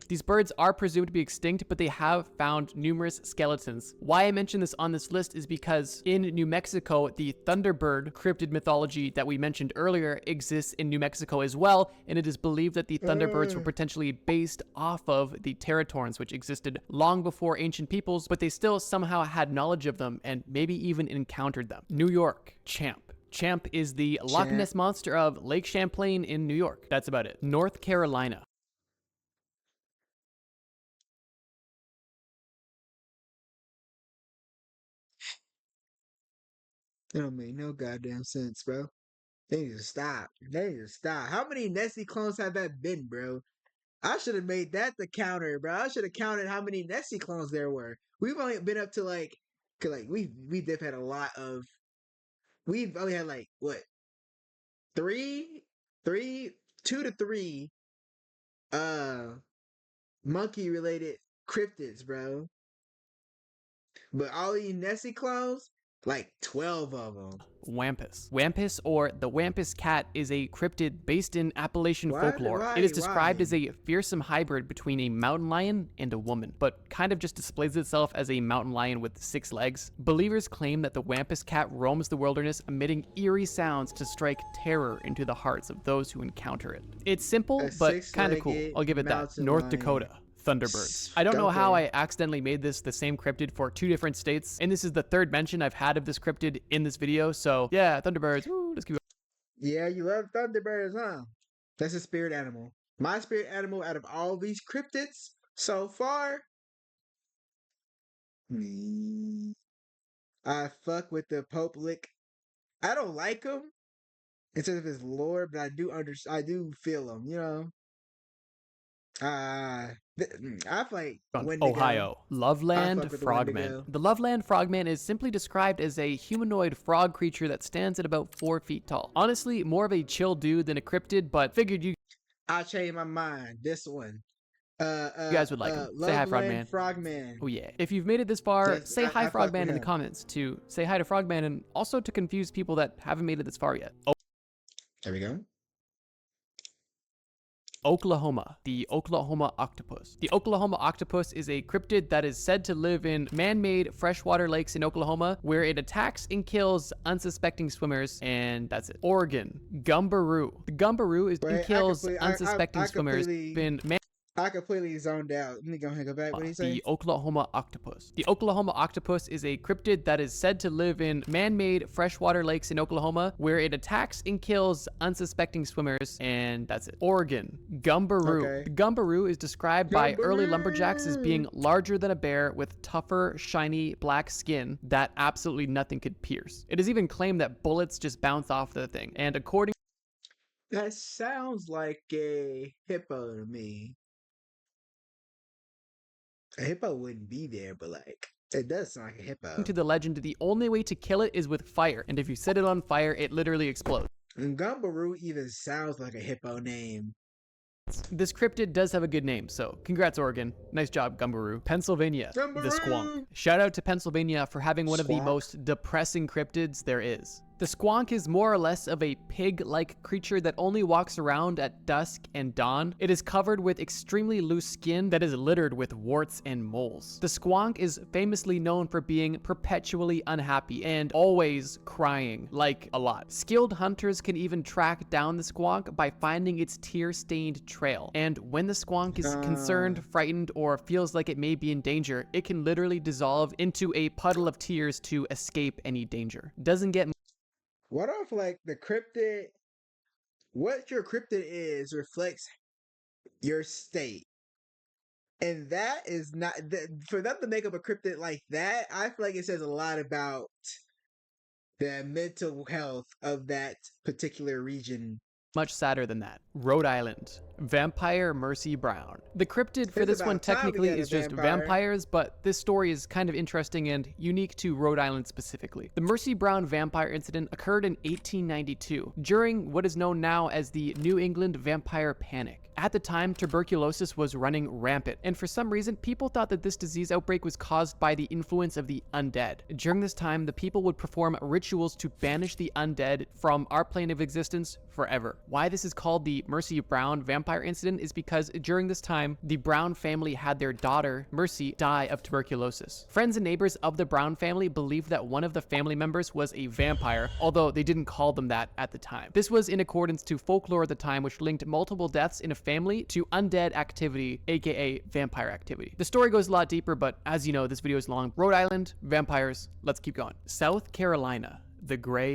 These birds are presumed to be extinct, but they have found numerous skeletons. Why I mention this on this list is because in New Mexico, the Thunderbird cryptid mythology that we mentioned earlier exists in New Mexico as well, and it is believed that the Thunderbirds were potentially based off of the Teratorns, which existed long before ancient peoples, but they still somehow had knowledge of them and maybe even encountered them. New York, Champ. Champ is the Loch Champ. Ness Monster of Lake Champlain in New York. That's about it. North Carolina. It don't make no goddamn sense, bro. They need to stop. They need to stop. How many Nessie clones have that been, bro? I should have made that the counter, bro. I should have counted how many Nessie clones there were. We've only been up to like, 'cause like we def had a lot of. We've only had like what three, three, 2 to 3 uh monkey related cryptids, bro. But all these Nessie clones, like 12 of them. Wampus. Wampus, or the Wampus cat, is a cryptid based in Appalachian Why? folklore. It Why? is described as Why? a fearsome hybrid between a mountain lion and a woman, but kind of just displays itself as a mountain lion with 6 legs. Believers claim that the Wampus cat roams the wilderness, emitting eerie sounds to strike terror into the hearts of those who encounter it. It's simple, A but kind of cool. six-legged I'll give it that. mountain North lion. Dakota. Thunderbirds. I don't know how Okay. I accidentally made this the same cryptid for 2 different states, and this is the 3rd mention I've had of this cryptid in this video, so yeah, Thunderbirds, woo, let's keep it. Yeah, you love Thunderbirds, huh? That's a spirit animal. My spirit animal out of all these cryptids so far, me. I fuck with the Pope Lick. I don't like him instead of his lore, but I do feel him, I feel like On Wendigo. Ohio. I Loveland fuck with the Frogman. Wendigo. The Loveland Frogman is simply described as a humanoid frog creature that stands at about 4 feet tall. Honestly, more of a chill dude than a cryptid, but figured you I changed my mind. This one. guys would like him. Say hi, Loveland Frogman. Frogman. Oh yeah. If you've made it this far, Just say hi, I fuck Frogman, with in the him. comments to say hi to Frogman and also to confuse people that haven't made it this far yet. There we go. Oklahoma, the Oklahoma octopus. The Oklahoma octopus is a cryptid that is said to live in man-made freshwater lakes in Oklahoma, where it attacks and kills unsuspecting swimmers, and that's it. Oregon, Gumbaroo. The Gumbaroo is and Wait, kills unsuspecting I swimmers. completely I completely zoned out. Let me go ahead and go back. What did he say? The Oklahoma octopus. The Oklahoma octopus is a cryptid that is said to live in man-made freshwater lakes in Oklahoma, where it attacks and kills unsuspecting swimmers, and that's it. Oregon, Gumbaroo. Okay. The Gumbaroo is described by early lumberjacks as being Gumbaroo. larger than a bear with tougher, shiny black skin that absolutely nothing could pierce. It is even claimed that bullets just bounce off the thing, and according That sounds like a hippo to me. A hippo wouldn't be there, but like it does sound like a hippo. to the legend, the only way to kill it is with fire, and if you set it on fire, it literally explodes. And Gumbaroo even sounds like a hippo name. This cryptid does have a good name, so congrats, Oregon. Nice job, Gumbaroo. Pennsylvania, the squonk. Gumbaroo! Shout out to Pennsylvania for having one of the Squonk. most depressing cryptids there is. The squonk is more or less of a pig-like creature that only walks around at dusk and dawn. It is covered with extremely loose skin that is littered with warts and moles. The squonk is famously known for being perpetually unhappy and always crying, like a lot. Skilled hunters can even track down the squonk by finding its tear-stained trail. And when the squonk is concerned, frightened, or feels like it may be in danger, it can literally dissolve into a puddle of tears to escape any danger. Doesn't get What if like the cryptid what your cryptid is reflects your state? And that is not for them to make up a cryptid like that, I feel like it says a lot about the mental health of that particular region. Much sadder than that. Rhode Island. Vampire Mercy Brown. The cryptid for It's this one about time we technically had a is just vampire. vampires, but this story is kind of interesting and unique to Rhode Island specifically. The Mercy Brown vampire incident occurred in 1892 during what is known now as the New England Vampire Panic. At the time, tuberculosis was running rampant, and for some reason, people thought that this disease outbreak was caused by the influence of the undead. During this time, the people would perform rituals to banish the undead from our plane of existence forever. Why this is called the Mercy Brown vampire incident is because during this time, the Brown family had their daughter, Mercy, die of tuberculosis. Friends and neighbors of the Brown family believed that one of the family members was a vampire, although they didn't call them that at the time. This was in accordance to folklore at the time, which linked multiple deaths in a family to undead activity, aka vampire activity. The story goes a lot deeper, but as you know, this video is long. Rhode Island, vampires, let's keep going. South Carolina, the Gray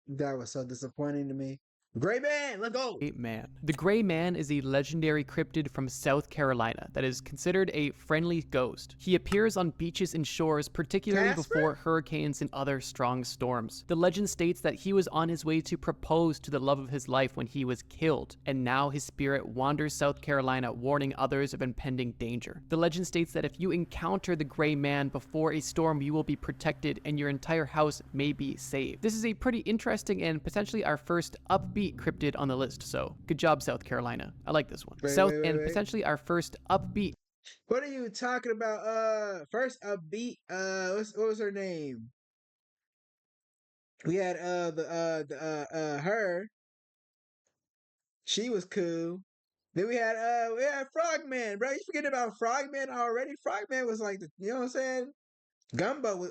That was so disappointing to me. Great man, let's go. Man. The Gray Man is a legendary cryptid from South Carolina that is considered a friendly ghost. He appears on beaches and shores, particularly Casper? before hurricanes and other strong storms. The legend states that he was on his way to propose to the love of his life when he was killed, and now his spirit wanders South Carolina, warning others of impending danger. The legend states that if you encounter the Gray Man before a storm, you will be protected and your entire house may be saved. This is a pretty interesting and potentially our first upbeat cryptid on the list, so good job, South Carolina. I like this one. Wait. Potentially our first upbeat. What are you talking about? First upbeat. What was her name? We had her. She was cool. Then we had Frogman, bro. You forgetting about Frogman already? Frogman was like you know what I'm saying? Gumbo was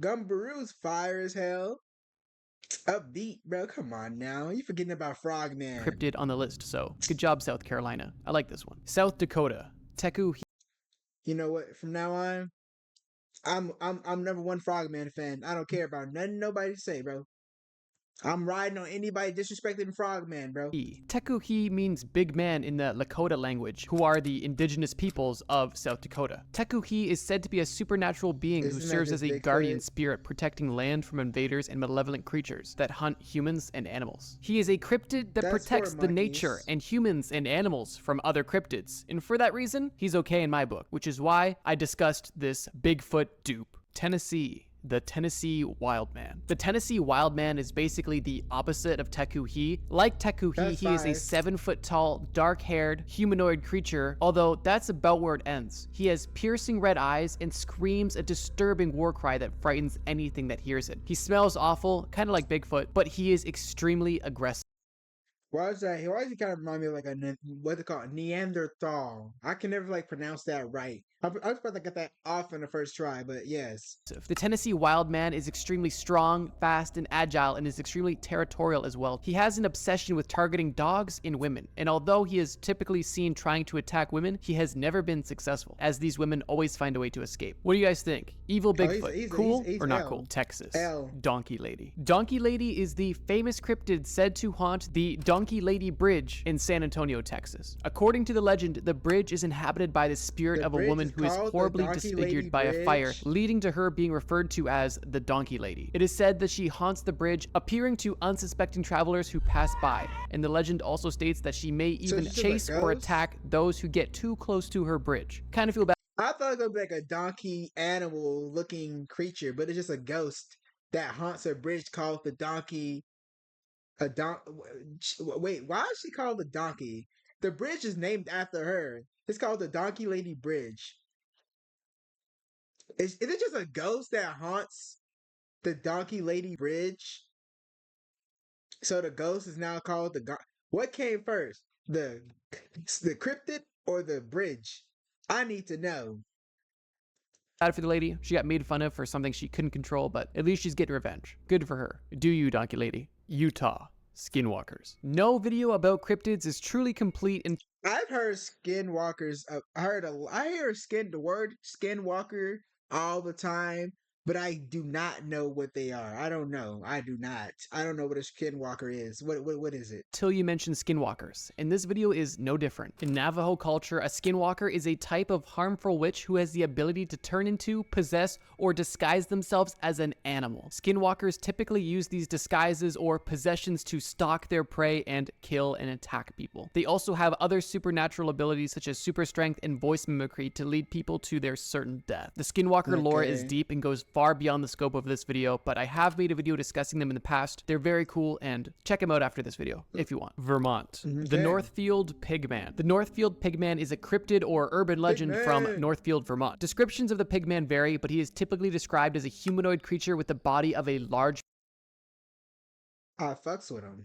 Gumbaroo's fire as hell. Upbeat, bro. Come on now. You forgetting about Frogman. Cryptid on the list, so good job, South Carolina. I like this one. South Dakota. Teku. You know what? From now on, I'm number one Frogman fan. I don't care about nothing nobody say, bro. I'm riding on anybody disrespecting Frogman, bro. Teku means big man in the Lakota language, who are the indigenous peoples of South Dakota. Teku is said to be a supernatural being who Isn't that serves just as a Bigfoot? guardian spirit protecting land from invaders and malevolent creatures that hunt humans and animals. He is a cryptid that That's protects for the nature monkeys. and humans and animals from other cryptids, and for that reason, he's okay in my book, which is why I discussed this Bigfoot dupe. Tennessee. The Tennessee Wildman. The Tennessee Wildman is basically the opposite of Teku. Like Teku, That's he is a fine. 7-foot tall, dark-haired, humanoid creature, although that's about where it ends. He has piercing red eyes and screams a disturbing war cry that frightens anything that hears it. He smells awful, kind of like Bigfoot, but he is extremely aggressive. Why is that? Why does he kind of remind me of like what they call a Neanderthal? I can never like pronounce that right. I was about to get that off in the first try, but yes. The Tennessee Wildman is extremely strong, fast, and agile, and is extremely territorial as well. He has an obsession with targeting dogs and women, and although he is typically seen trying to attack women, he has never been successful, as these women always find a way to escape. What do you guys think? Evil Bigfoot, cool he's or not L. cool? Texas. L. Donkey Lady. Donkey Lady is the famous cryptid said to haunt the Donkey Lady Bridge in San Antonio, Texas. According to the legend, the bridge is inhabited by the spirit The of a bridge woman is who is called the horribly Donkey disfigured Lady by a fire, Bridge? leading to her being referred to as the Donkey Lady. It is said that she haunts the bridge, appearing to unsuspecting travelers who pass by, and the legend also states that she may even she's just a chase or ghost? attack those who get too close to her bridge. Kind of feel bad I thought it would be like a donkey animal looking creature, but it's just a ghost that haunts a bridge called the donkey. A don. Wait, why is she called the donkey? The bridge is named after her. It's called the Donkey Lady Bridge. Is it just a ghost that haunts the Donkey Lady Bridge? So the ghost is now called what came first? The cryptid or the bridge? I need to know. for the lady. She got made fun of for something she couldn't control, but at least she's getting revenge. Good for her. Do you, Donkey Lady? Utah. Skinwalkers. No video about cryptids is truly complete and I've heard skinwalkers. I hear the word skinwalker all the time but I do not know what they are. I don't know. I do not. I don't know what a skinwalker is. What is it? Till you mention skinwalkers, and this video is no different. In Navajo culture, a skinwalker is a type of harmful witch who has the ability to turn into, possess, or disguise themselves as an animal. Skinwalkers typically use these disguises or possessions to stalk their prey and kill and attack people. They also have other supernatural abilities such as super strength and voice mimicry to lead people to their certain death. The skinwalker lore is deep and goes far beyond the scope of this video, but I have made a video discussing them in the past. They're very cool, and check them out after this video if you want. Vermont. The Northfield Pigman. The Northfield Pigman is a cryptid or urban legend from Northfield, Vermont. Descriptions of the pigman vary, but he is typically described as a humanoid creature with the body of a large I fucks with him.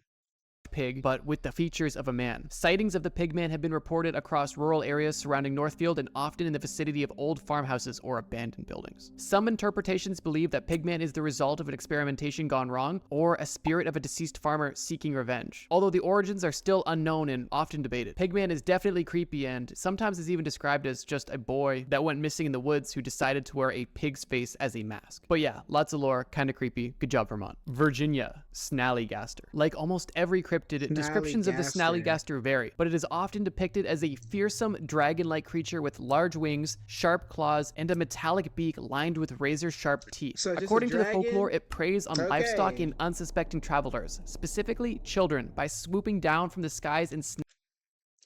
pig, but with the features of a man. Sightings of the pigman have been reported across rural areas surrounding Northfield and often in the vicinity of old farmhouses or abandoned buildings. Some interpretations believe that pigman is the result of an experimentation gone wrong or a spirit of a deceased farmer seeking revenge, although the origins are still unknown and often debated. Pigman is definitely creepy and sometimes is even described as just a boy that went missing in the woods who decided to wear a pig's face as a mask. But yeah, lots of lore, kind of creepy. Good job, Vermont. Virginia. Snallygaster. Like almost every cryptid, descriptions of the Snallygaster vary, but it is often depicted as a fearsome dragon-like creature with large wings, sharp claws, and a metallic beak lined with razor-sharp teeth. So according to the folklore, it preys on livestock and unsuspecting travelers, specifically children, by swooping down from the skies and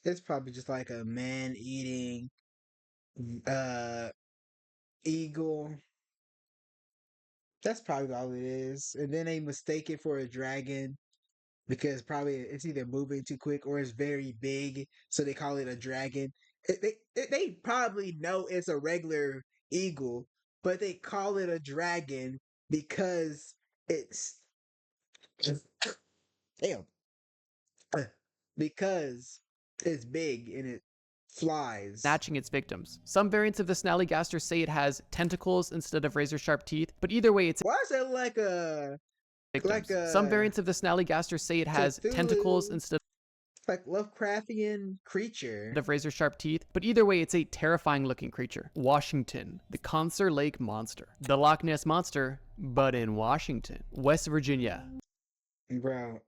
It's probably just like a man-eating eagle. That's probably all it is. And then they mistake it for a dragon because probably it's either moving too quick or it's very big, so they call it a dragon. They probably know it's a regular eagle, but they call it a dragon because it's damn because it's big and it flies. snatching its victims. Some variants of the Snallygaster say it has tentacles instead of razor-sharp teeth, but either way, it's Why is it like a Some variants of the Snallygaster say it has tentacles instead like Lovecraftian creature of razor-sharp teeth, but either way, it's a terrifying-looking creature. Washington, the Concert Lake Monster. The Loch Ness Monster, but in Washington. West Virginia. Bro,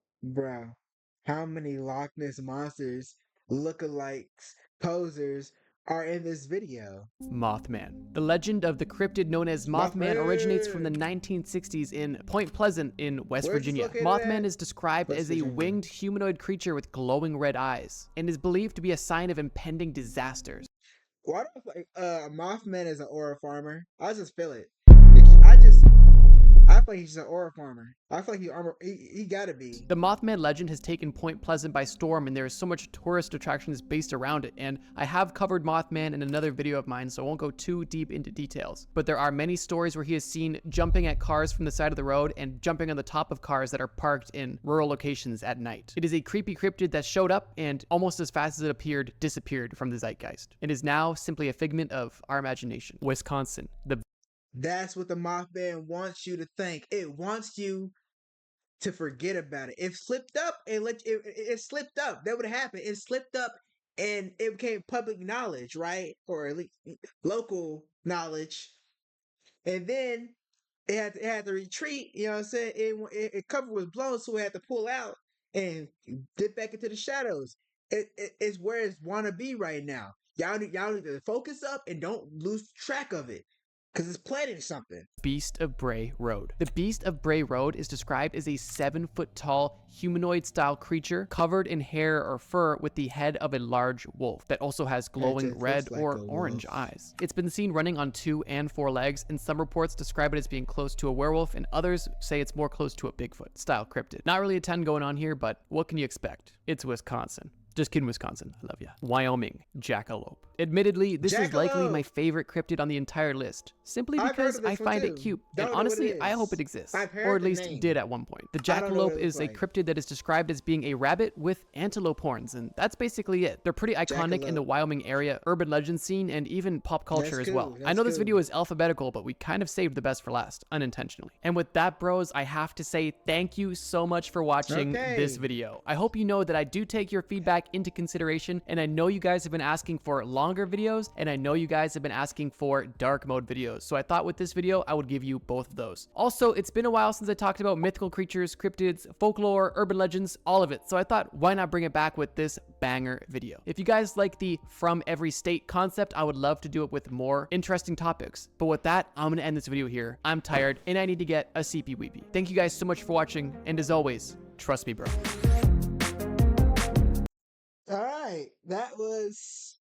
how many Loch Ness monsters, lookalikes, posers are in this video? Mothman. The legend of the cryptid known as Mothman originates from the 1960s in Point Pleasant in West Virginia. Mothman is described as a winged humanoid creature with glowing red eyes and is believed to be a sign of impending disasters. Why do I feel like Mothman is an aura farmer? I just feel it. I feel like he's an aura farmer. I feel like he gotta be. The Mothman legend has taken Point Pleasant by storm, and there is so much tourist attractions based around it, and I have covered Mothman in another video of mine, so I won't go too deep into details. But there are many stories where he is seen jumping at cars from the side of the road and jumping on the top of cars that are parked in rural locations at night. It is a creepy cryptid that showed up and almost as fast as it appeared, disappeared from the zeitgeist. It is now simply a figment of our imagination. Wisconsin. That's what the Mothman wants you to think. It wants you to forget about it. It slipped up and it slipped up. That would have happened. It slipped up and it became public knowledge, right? Or at least local knowledge. And then it had to retreat. You know what I'm saying? It cover was blown, so it had to pull out and dip back into the shadows. It's where it's want to be right now. Y'all need to focus up and don't lose track of it. Because it's planning something. Beast of Bray Road. The Beast of Bray Road is described as a 7-foot-tall humanoid-style creature covered in hair or fur with the head of a large wolf that also has glowing red or orange eyes. It's been seen running on 2 and 4 legs, and some reports describe it as being close to a werewolf, and others say it's more close to a Bigfoot-style cryptid. Not really a ton going on here, but what can you expect? It's Wisconsin. Just kidding, Wisconsin. I love ya. Wyoming, jackalope. Admittedly, this is likely my favorite cryptid on the entire list, simply because I find it cute, and honestly, I hope it exists, or at least did at one point. The jackalope is a cryptid that is described as being a rabbit with antelope horns, and that's basically it. They're pretty iconic in the Wyoming area, urban legend scene, and even pop culture as well. I know this video is alphabetical, but we kind of saved the best for last, unintentionally. And with that, bros, I have to say thank you so much for watching this video. I hope you know that I do take your feedback feedback into consideration, and I know you guys have been asking for longer videos, and I know you guys have been asking for dark mode videos, so I thought with this video I would give you both of those. Also, it's been a while since I talked about mythical creatures, cryptids, folklore, urban legends, all of it, so I thought why not bring it back with this banger video. If you guys like the From Every State concept, I would love to do it with more interesting topics. But with that, I'm gonna end this video here. I'm tired and I need to get a CP weepy. Thank you guys so much for watching, and as always, trust me, bro. All right, that was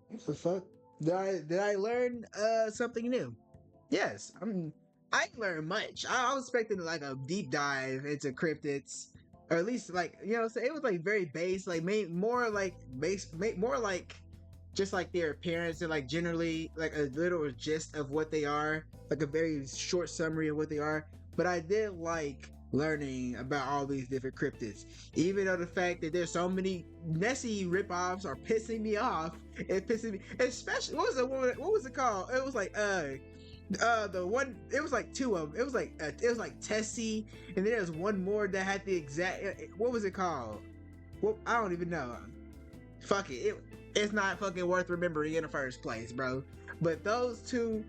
what the fuck? Did I learn something new? Yes, I didn't learn much. I was expecting like a deep dive into cryptids, or at least like so it was like very base, like more like more like just like their appearance and like generally like a little gist of what they are, like a very short summary of what they are. But I did like learning about all these different cryptids, even though the fact that there's so many Nessie ripoffs are pissing me off. It pisses me, especially what was it called? It was like the one, it was like two of them. It was like Tessie, and then there's one more that had the exact, what was it called? Well, I don't even know. Fuck it. It's not fucking worth remembering in the first place, bro. But those two,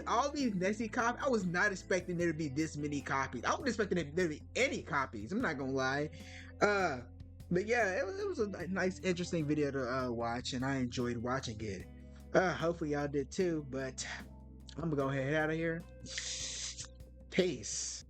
all these Nessie copies, I was not expecting there to be this many copies. I wasn't expecting there to be any copies. I'm not gonna lie. But yeah, it was a nice, interesting video to watch, and I enjoyed watching it. Hopefully y'all did too. But I'm gonna go ahead out of here. Peace.